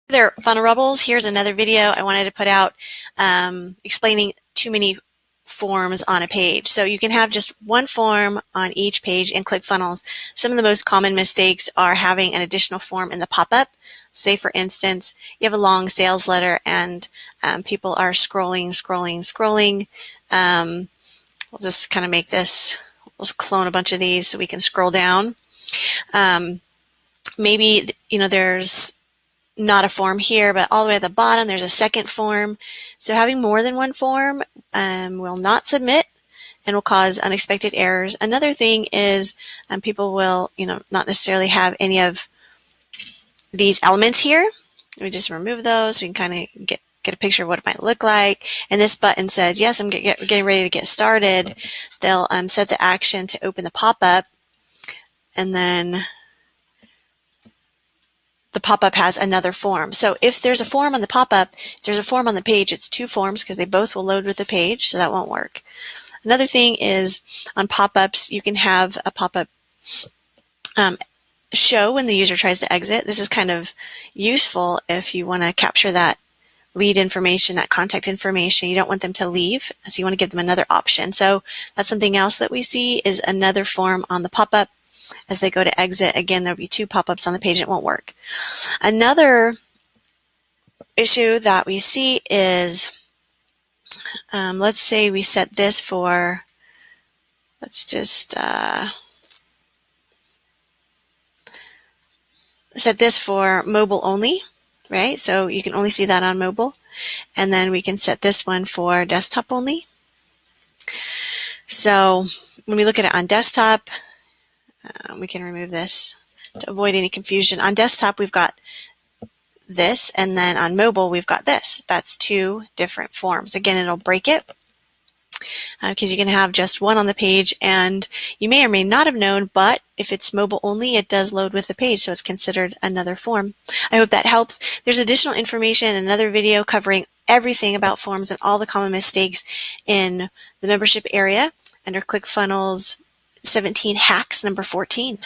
There, funnel rebels. Here's another video I wanted to put out explaining too many forms on a page. So you can have just one form on each page in ClickFunnels. Some of the most common mistakes are having an additional form in the pop-up. Say, for instance, you have a long sales letter and people are scrolling. We'll just kind of make this, we'll just clone a bunch of these so we can scroll down. Maybe, there's not a form here, but all the way at the bottom, there's a second form. So having more than one form will not submit and will cause unexpected errors. Another thing is people will, not necessarily have any of these elements here. We just remove those so you can kind of get a picture of what it might look like. And this button says, yes, I'm getting ready to get started. They'll set the action to open the pop-up, and then the pop-up has another form. So if there's a form on the pop-up, if there's a form on the page, it's two forms because they both will load with the page, so that won't work. Another thing is on pop-ups, you can have a pop-up show when the user tries to exit. This is kind of useful if you want to capture that lead information, that contact information. You don't want them to leave, so you want to give them another option. So that's something else that we see is another form on the pop-up. As they go to exit, again, there'll be two pop-ups on the page and it won't work. Another issue that we see is, let's say we set this for, let's just set this for mobile only, right? So you can only see that on mobile. And then we can set this one for desktop only. So when we look at it on desktop, we can remove this to avoid any confusion. On desktop, we've got this, and then on mobile, we've got this. That's two different forms. Again, it'll break it because you can have just one on the page, and you may or may not have known, but if it's mobile only, it does load with the page, so it's considered another form. I hope that helps. There's additional information in another video covering everything about forms and all the common mistakes in the membership area under ClickFunnels 17 Hacks number 14.